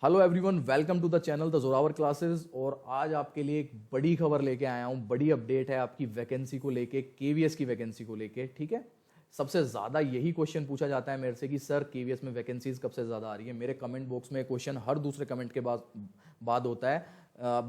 Hello everyone, welcome to the channel the Zoravar classes. और आज आपके लिए एक बड़ी खबर लेके आया हूँ। बड़ी अपडेट है आपकी वैकेंसी को लेके, केवीएस की वैकेंसी को लेके। ठीक है, सबसे ज्यादा यही क्वेश्चन पूछा जाता है मेरे से कि सर केवीएस में वैकेंसीज कब से ज्यादा आ रही है। मेरे कमेंट बॉक्स में क्वेश्चन हर दूसरे कमेंट के बाद होता है।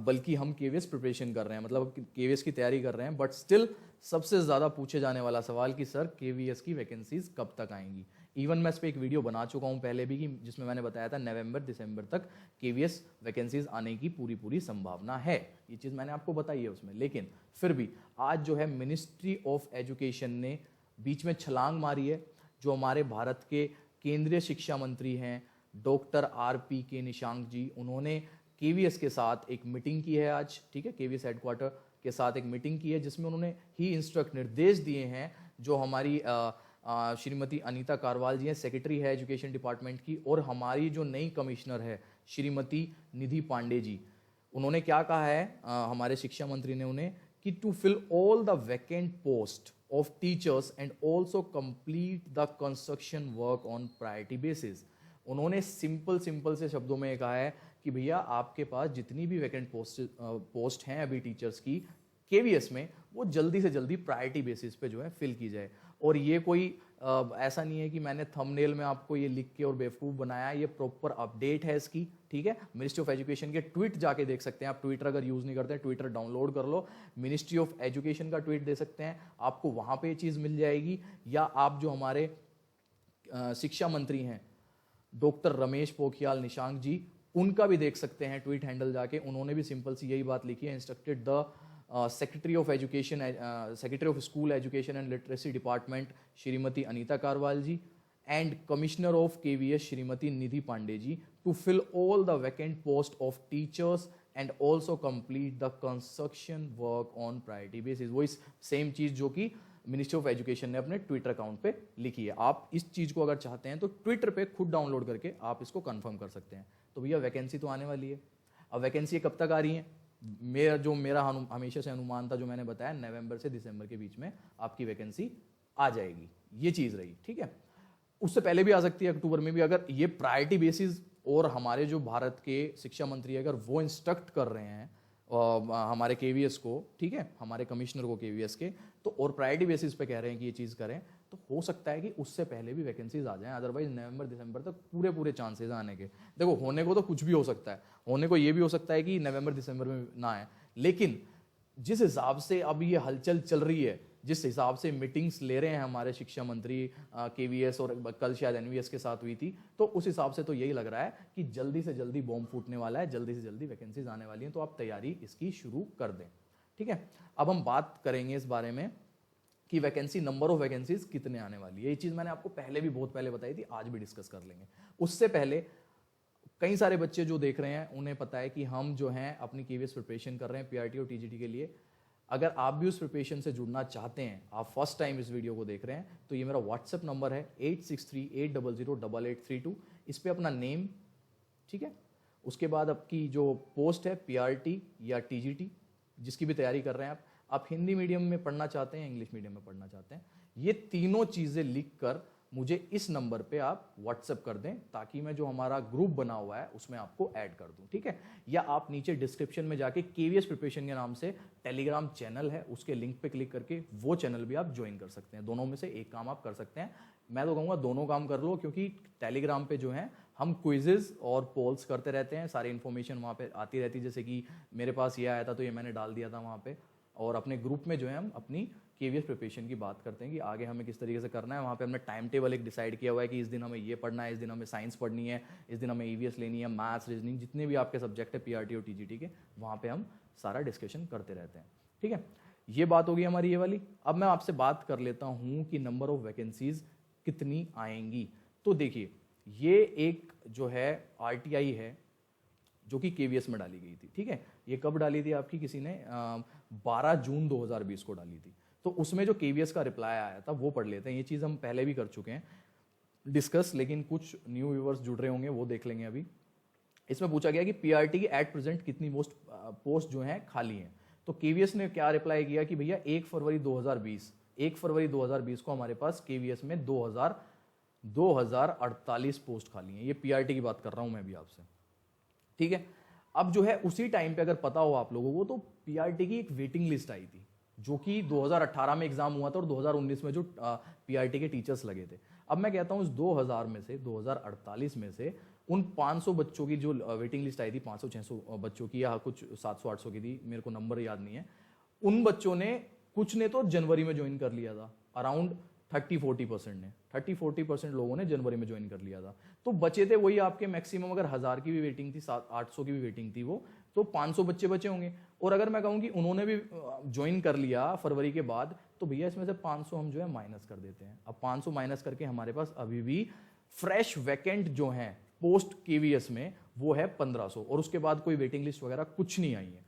बल्कि हम केवीएस प्रिपरेशन कर रहे हैं, मतलब केवीएस की तैयारी कर रहे हैं, बट स्टिल सबसे ज्यादा पूछे जाने वाला सवाल कि सर केवीएस की वैकेंसीज कब तक आएंगी। इवन मैं इस पर एक वीडियो बना चुका हूं पहले भी, कि जिसमें मैंने बताया था नवंबर दिसंबर तक केवीएस वैकेंसीज आने की पूरी संभावना है। ये चीज़ मैंने आपको बताई है उसमें। लेकिन फिर भी आज जो है मिनिस्ट्री ऑफ एजुकेशन ने बीच में छलांग मारी है। जो हमारे भारत के केंद्रीय शिक्षा मंत्री हैं डॉक्टर RPK निशांक जी, उन्होंने केवीएस के साथ एक मीटिंग की है आज। ठीक है, केवीएस हेडक्वार्टर के साथ एक मीटिंग की है जिसमें उन्होंने ही निर्देश दिए हैं। जो हमारी श्रीमती अनीता कारवाल जी हैं, सेक्रेटरी है एजुकेशन डिपार्टमेंट की, और हमारी जो नई कमिश्नर है श्रीमती निधि पांडे जी, उन्होंने क्या कहा है, हमारे शिक्षा मंत्री ने उन्हें, कि to fill all the vacant post of teachers and also complete the construction work on priority basis. उन्होंने सिंपल से शब्दों में कहा है कि भैया आपके पास जितनी भी वैकेंट पोस्ट हैं अभी टीचर्स की केवीएस में, वो जल्दी से जल्दी प्रायोरिटी बेसिस पे जो है फिल की जाए। और ये कोई ऐसा नहीं है कि मैंने थंबनेल में आपको ये लिख के और बेवकूफ़ बनाया, ये प्रॉपर अपडेट है इसकी। ठीक है, मिनिस्ट्री ऑफ एजुकेशन के ट्वीट जाके देख सकते हैं आप। ट्विटर अगर यूज़ नहीं करते हैं, ट्विटर डाउनलोड कर लो, मिनिस्ट्री ऑफ एजुकेशन का ट्वीट दे सकते हैं, आपको वहाँ पे ये चीज़ मिल जाएगी। या आप जो हमारे शिक्षा मंत्री हैं डॉक्टर रमेश पोखरियाल निशांक जी, उनका भी देख सकते हैं ट्वीट हैंडल जाके। उन्होंने भी सिंपल सी यही बात लिखी है, instructed the secretary of education, secretary of school education and literacy department Shrimati Anita Karwal ji and commissioner of KVS Shrimati Nidhi Pandey ji to fill all the vacant post of teachers and also complete the construction work on priority basis. वही same चीज जो कि ministry of education ने अपने Twitter account पे लिखी है। आप इस चीज को अगर चाहते हैं तो ट्विटर पे खुद डाउनलोड करके आप इसको कंफर्म कर सकते हैं। तो भैया वैकेंसी तो आने वाली है। अब वैकेंसी कब तक आ रही है? मेरा हमेशा से अनुमान था, जो मैंने बताया, नवंबर से दिसंबर के बीच में आपकी वैकेंसी आ जाएगी। ये चीज रही। ठीक है, उससे पहले भी आ सकती है, अक्टूबर में भी, अगर ये प्रायोरिटी बेसिस और हमारे जो भारत के शिक्षा मंत्री अगर वो इंस्ट्रक्ट कर रहे हैं हमारे केवीएस को, ठीक है, हमारे कमिश्नर को केवीएस के, तो और प्रायोरिटी बेसिस पे कह रहे हैं कि ये चीज़ करें, तो हो सकता है कि उससे पहले भी वैकेंसीज आ जाएं। अदरवाइज नवंबर दिसंबर तक पूरे चांसेस आने के। देखो, होने को तो कुछ भी हो सकता है। होने को ये भी हो सकता है कि नवंबर दिसंबर में ना आए, लेकिन जिस हिसाब से अब ये हलचल चल रही है, जिस हिसाब से मीटिंग्स ले रहे हैं हमारे शिक्षा मंत्री केवीएस, और कल शायद एनवीएस के साथ हुई थी, तो उस हिसाब से तो यही लग रहा है कि जल्दी से जल्दी बॉम्ब फूटने वाला है, जल्दी से जल्दी वैकेंसीज आने वाली हैं। तो आप तैयारी इसकी शुरू कर दें। ठीक है, अब हम बात करेंगे इस बारे में कि वैकेंसी, नंबर ऑफ वैकेंसीज कितने आने वाली है। ये चीज़ मैंने आपको पहले भी बहुत पहले बताई थी, आज भी डिस्कस कर लेंगे। उससे पहले कई सारे बच्चे जो देख रहे हैं उन्हें पता है कि हम जो हैं अपनी केवीएस प्रिपरेशन कर रहे हैं पीआरटी और टीजीटी के लिए। अगर आप भी उस प्रिपरेशन से जुड़ना चाहते हैं, आप फर्स्ट टाइम इस वीडियो को देख रहे हैं, तो ये मेरा व्हाट्सएप नंबर है 8638008832। इस पर अपना नेम, ठीक है, उसके बाद आपकी जो पोस्ट है पीआरटी या टीजीटी, जिसकी भी तैयारी कर रहे हैं आप हिंदी मीडियम में पढ़ना चाहते हैं, इंग्लिश मीडियम में पढ़ना चाहते हैं, ये तीनों चीज़ें लिख कर मुझे इस नंबर पे आप व्हाट्सएप कर दें, ताकि मैं जो हमारा ग्रुप बना हुआ है उसमें आपको ऐड कर दूं। ठीक है, या आप नीचे डिस्क्रिप्शन में जाके केवीएस प्रिपरेशन के नाम से टेलीग्राम चैनल है, उसके लिंक पे क्लिक करके वो चैनल भी आप ज्वाइन कर सकते हैं। दोनों में से एक काम आप कर सकते हैं। मैं तो कहूँगा दोनों काम कर लो, क्योंकि टेलीग्राम पे जो है हम क्विजेज और पोल्स करते रहते हैं, सारी इन्फॉर्मेशन वहाँ पे आती रहती है। जैसे कि मेरे पास ये आया था तो ये मैंने डाल दिया था वहाँ पे। और अपने ग्रुप में जो है हम अपनी केवीएस प्रिपरेशन की बात करते हैं कि आगे हमें किस तरीके से करना है। वहाँ पे हमने टाइम टेबल एक डिसाइड किया हुआ है कि इस दिन हमें ये पढ़ना है, इस दिन हमें साइंस पढ़नी है, इस दिन हमें ईवीएस लेनी है, मैथ्स, रीजनिंग, जितने भी आपके सब्जेक्ट है पीआरटी और टीजीटी के, वहाँ पे हम सारा डिस्कशन करते रहते हैं। ठीक है, ये बात होगी हमारी ये वाली। अब मैं आपसे बात कर लेता हूँ कि नंबर ऑफ वैकेंसीज कितनी आएंगी। तो देखिए, ये एक जो है आरटीआई है जो कि केवीएस में डाली गई थी। ठीक है, ये कब डाली थी आपकी, किसी ने 12 जून 2020 को डाली थी। तो उसमें जो केवीएस का रिप्लाई आया था वो पढ़ लेते हैं। ये चीज़ हम पहले भी कर चुके हैं डिस्कस, लेकिन कुछ न्यू व्यूअर्स जुड़ रहे होंगे, वो देख लेंगे अभी। इसमें पूछा गया कि पीआरटी की एट प्रेजेंट कितनी पोस्ट जो है खाली हैं। तो केवीएस ने क्या रिप्लाई किया कि भैया 1 फरवरी 2020 को हमारे पास केवीएस में 2048 पोस्ट खाली हैं। ये पीआरटी की बात कर रहा हूं मैं भी आपसे। ठीक है। अब जो है उसी टाइम पे अगर पता हो आप लोगों को तो पीआरटी की एक वेटिंग लिस्ट आई थी जो कि 2018 में एग्जाम हुआ था और 2019 में जो पीआरटी के टीचर्स लगे थे। अब मैं कहता हूं इस 2000 में से 2048 में से उन 500 बच्चों की जो वेटिंग लिस्ट आई थी, 500-600 बच्चों की या कुछ 700-800 की थी, मेरे को नंबर याद नहीं है, उन बच्चों ने कुछ ने तो जनवरी में ज्वाइन कर लिया था, अराउंड 30-40% ने, 30-40% लोगों ने जनवरी में ज्वाइन कर लिया था। तो बचे थे वही आपके मैक्सिमम, अगर 1000 की भी वेटिंग थी, 700-800 की भी वेटिंग थी वो, तो 500 बच्चे बचे होंगे। और अगर मैं कहूँ कि उन्होंने भी ज्वाइन कर लिया फरवरी के बाद, तो भैया इसमें से 500 हम जो है माइनस कर देते हैं। अब 500 माइनस करके हमारे पास अभी भी फ्रेश वैकेंट जो है पोस्ट केवीएस में वो है 1500, और उसके बाद कोई वेटिंग लिस्ट वगैरह कुछ नहीं आई है।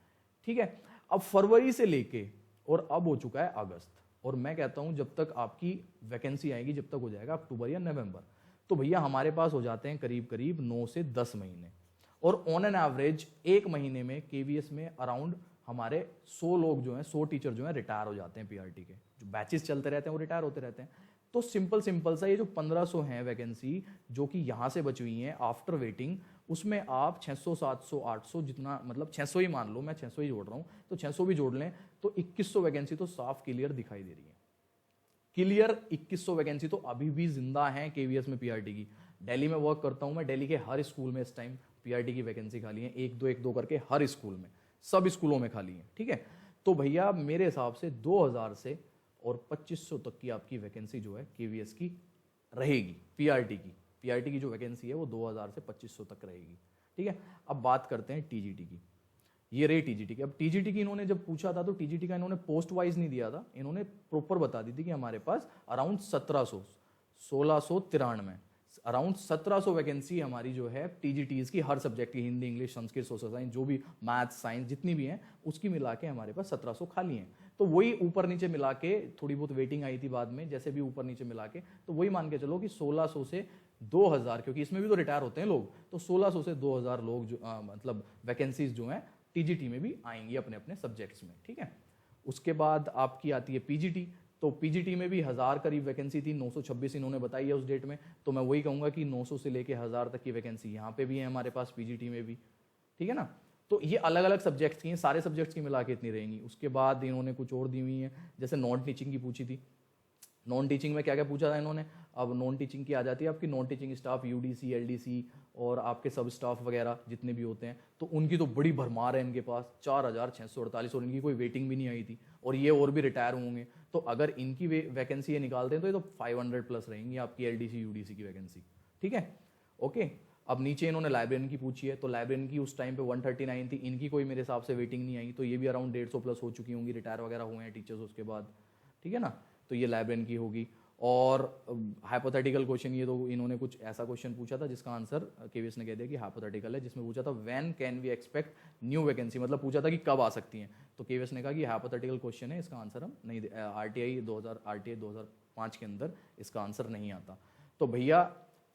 ठीक है। अब फरवरी से लेके और अब हो चुका है अगस्त, और मैं कहता हूं जब तक आपकी वैकेंसी आएगी, जब तक हो जाएगा अक्टूबर या नवंबर, तो भैया हमारे पास हो जाते हैं करीब करीब 9 से 10 महीने। और ऑन एन एवरेज एक महीने में केवीएस में अराउंड हमारे 100 लोग जो हैं, 100 टीचर जो हैं रिटायर हो जाते हैं पीआरटी के। जो बैचेस चलते रहते हैं वो रिटायर होते रहते हैं। तो सिंपल सा ये जो 1500 हैं वैकेंसी जो कि यहाँ से बची हुई हैं आफ्टर वेटिंग, उसमें आप 600, 700, 800 जितना, मतलब 600 ही मान लो, मैं 600 ही जोड़ रहा हूँ, तो 600 भी जोड़ लें तो 2100 वैकेंसी तो साफ क्लियर दिखाई दे रही है। क्लियर 2100 वैकेंसी तो अभी भी जिंदा है केवीएस में पीआरटी की। दिल्ली में वर्क करता हूं मैं, दिल्ली के हर स्कूल में इस टाइम पीआरटी की वैकेंसी खाली है, एक दो करके हर स्कूल में, सब स्कूलों में खाली है। ठीक है। तो भैया मेरे हिसाब से 2000 से और 2500 तक की आपकी वैकेंसी जो है केवीएस की रहेगी। पीआरटी की जो वैकेंसी है वो 2000 से 2500 तक रहेगी। ठीक है। अब बात करते हैं टीजीटी की। ये रही टीजीटी की। अब टीजीटी की इन्होंने जब पूछा था तो टीजीटी का इन्होंने पोस्ट वाइज नहीं दिया था, इन्होंने प्रॉपर बता दी थी कि हमारे पास अराउंड 1700, 1693 अराउंड 1700 वैकेंसी हमारी जो है टीजीटीज की, हर सब्जेक्ट की, Hindi, English, Sanskrit, social science, जो भी मैथ्स, साइंस जितनी भी हैं उसकी मिला के हमारे पास 1700 खाली हैं। तो वही ऊपर नीचे मिला के, थोड़ी बहुत वेटिंग आई थी बाद में, जैसे भी ऊपर नीचे मिला के, तो वही मान के चलो कि 1600 से 2000, क्योंकि इसमें भी तो रिटायर होते हैं लोग, तो 1600 से 2000 लोग जो मतलब वैकेंसीज जो हैं टीजीटी में भी आएंगी अपने अपने सब्जेक्ट्स में। ठीक है। उसके बाद आपकी आती है पीजीटी। तो पीजीटी में भी 1000 करीब वैकेंसी थी, 926 इन्होंने बताई है उस डेट में। तो मैं वही कहूंगा कि 900 से लेके 1000 तक की वैकेंसी यहाँ पे भी है हमारे पास पीजीटी में भी। ठीक है ना। तो ये अलग अलग सब्जेक्ट्स की हैं, सारे सब्जेक्ट्स की मिला के इतनी रहेंगी। उसके बाद इन्होंने कुछ और दी हुई है, जैसे नॉन टीचिंग की पूछी थी। नॉन टीचिंग में क्या क्या पूछा था इन्होंने। अब नॉन टीचिंग की आ जाती है आपकी non teaching staff, UDC, LDC और आपके सब स्टाफ वगैरह जितने भी होते हैं, तो उनकी तो बड़ी भरमार है इनके पास, 4648, और इनकी कोई वेटिंग भी नहीं आई थी, और ये और भी रिटायर होंगे। तो अगर इनकी वैकेंसी ये निकालते हैं तो ये तो 500 प्लस रहेंगी आपकी एलडीसी यूडीसी की वैकेंसी। ठीक है। ओके। अब नीचे इन्होंने लाइब्रेरियन की पूछी है, तो लाइब्रेरियन की उस टाइम पे 139 थी, इनकी कोई मेरे हिसाब से वेटिंग नहीं आई, तो ये भी अराउंड 150 प्लस हो चुकी होंगी, रिटायर वगैरह हुए हैं टीचर्स उसके बाद। ठीक है ना। तो ये लाइब्रेरियन की होगी। और हाइपोथेटिकल क्वेश्चन, ये तो इन्होंने कुछ ऐसा क्वेश्चन पूछा था जिसका आंसर केवीएस ने कह दिया कि हाइपोथेटिकल है, जिसमें पूछा था when can we expect new vacancy, मतलब पूछा था कि कब आ सकती हैं, तो केवीएस ने कहा कि हाइपोथेटिकल क्वेश्चन है, इसका आंसर हम नहीं, आरटीआई 2005 के अंदर इसका आंसर नहीं आता। तो भैया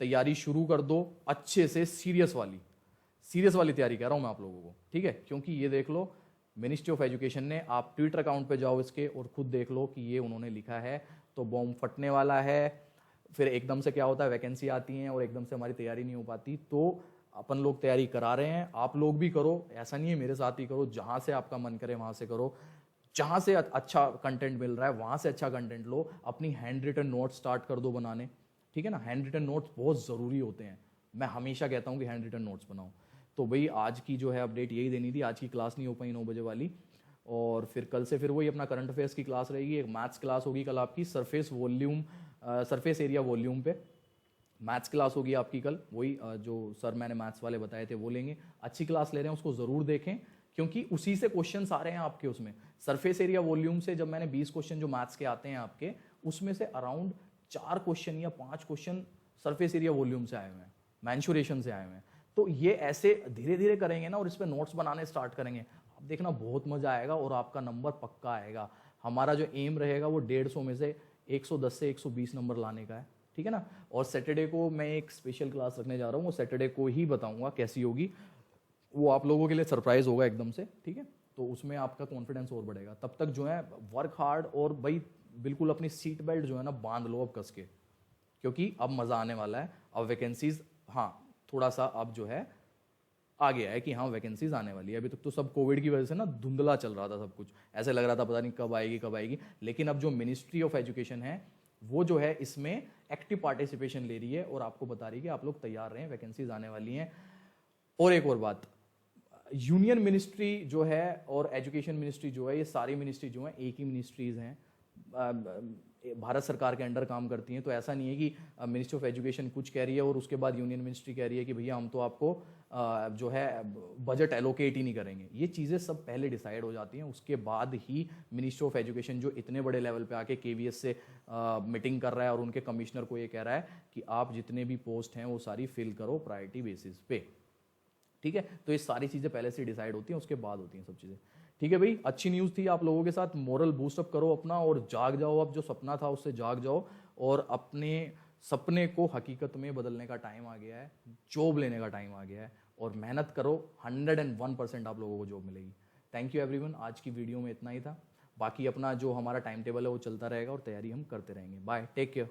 तैयारी शुरू कर दो अच्छे से, सीरियस वाली तैयारी कह रहा हूं मैं आप लोगों को। ठीक है। क्योंकि ये देख लो, मिनिस्ट्री ऑफ एजुकेशन ने, आप ट्विटर अकाउंट पे जाओ इसके और खुद देख लो कि ये उन्होंने लिखा है, तो बॉम्ब फटने वाला है। फिर एकदम से क्या होता है, वैकेंसी आती हैं और एकदम से हमारी तैयारी नहीं हो पाती। तो अपन लोग तैयारी करा रहे हैं, आप लोग भी करो, ऐसा नहीं है मेरे साथ ही करो, जहां से आपका मन करे वहां से करो, जहां से अच्छा कंटेंट मिल रहा है वहां से अच्छा कंटेंट लो, अपनी हैंड रिटन नोट स्टार्ट कर दो बनाने। ठीक है ना। हैंड रिटन नोट्स बहुत जरूरी होते हैं, मैं हमेशा कहता हूं कि हैंड रिटन नोट्स बनाओ। तो भाई आज की जो है अपडेट यही देनी थी। आज की क्लास नहीं हो पाई 9 बजे वाली, और फिर कल से फिर वही अपना करंट अफेयर्स की क्लास रहेगी। एक मैथ्स क्लास होगी कल आपकी, सरफेस एरिया वॉल्यूम पे मैथ्स क्लास होगी आपकी कल, वही जो सर मैंने मैथ्स वाले बताए थे वो लेंगे। अच्छी क्लास ले रहे हैं, उसको जरूर देखें, क्योंकि उसी से क्वेश्चन आ रहे हैं आपके। उसमें सरफेस एरिया वॉल्यूम से जब मैंने 20 क्वेश्चन जो मैथ्स के आते हैं आपके, उसमें से अराउंड 4 क्वेश्चन या 5 क्वेश्चन सरफेस एरिया वॉल्यूम से आए हुए हैं, मैंशुरेशन से आए हुए हैं। तो ये ऐसे धीरे धीरे करेंगे ना, और इस पर नोट्स बनाने स्टार्ट करेंगे, आप देखना बहुत मजा आएगा और आपका नंबर पक्का आएगा। हमारा जो एम रहेगा वो 150 में से 110 से 120 नंबर लाने का है। ठीक है ना। और सैटरडे को मैं एक स्पेशल क्लास रखने जा रहा हूँ, वो सैटरडे को ही बताऊंगा कैसी होगी, वो आप लोगों के लिए सरप्राइज होगा एकदम से। ठीक है। तो उसमें आपका कॉन्फिडेंस और बढ़ेगा। तब तक जो है वर्क हार्ड, और भाई बिल्कुल अपनी सीट बेल्ट जो है ना बांध लो अब कस के, क्योंकि अब मजा आने वाला है। अब वैकेंसीज, हाँ थोड़ा सा अब जो है आ गया है कि हाँ वैकेंसीज आने वाली है। अभी तक तो सब कोविड की वजह से ना धुंधला चल रहा था सब कुछ, ऐसे लग रहा था पता नहीं कब आएगी कब आएगी, लेकिन अब जो मिनिस्ट्री ऑफ एजुकेशन है वो जो है इसमें एक्टिव पार्टिसिपेशन ले रही है और आपको बता रही है कि आप लोग तैयार रहें, वैकेंसीज आने वाली हैं। और एक और बात, यूनियन मिनिस्ट्री जो है और एजुकेशन मिनिस्ट्री जो है, ये सारी मिनिस्ट्री जो है एक ही मिनिस्ट्रीज हैं, भारत सरकार के अंडर काम करती हैं। तो ऐसा नहीं है कि मिनिस्ट्री ऑफ एजुकेशन कुछ कह रही है और उसके बाद यूनियन मिनिस्ट्री कह रही है कि भैया हम तो आपको जो है बजट एलोकेट ही नहीं करेंगे। ये चीज़ें सब पहले डिसाइड हो जाती हैं, उसके बाद ही मिनिस्ट्री ऑफ एजुकेशन जो इतने बड़े लेवल पे आके केवीएस से मीटिंग कर रहा है और उनके कमिश्नर को ये कह रहा है कि आप जितने भी पोस्ट हैं वो सारी फिल करो प्रायोरिटी बेसिस पे, ठीक है। तो ये सारी चीज़ें पहले से डिसाइड होती हैं, उसके बाद होती हैं सब चीज़ें, ठीक है भाई। अच्छी न्यूज़ थी आप लोगों के साथ, मोरल बूस्टअप करो अपना और जाग जाओ, अब जो सपना था उससे जाग जाओ और अपने सपने को हकीकत में बदलने का टाइम आ गया है, जॉब लेने का टाइम आ गया है और मेहनत करो, 101% आप लोगों को जॉब मिलेगी। थैंक यू एवरीवन, आज की वीडियो में इतना ही था। बाकी अपना जो हमारा टाइम टेबल है वो चलता रहेगा और तैयारी हम करते रहेंगे। Bye, take care.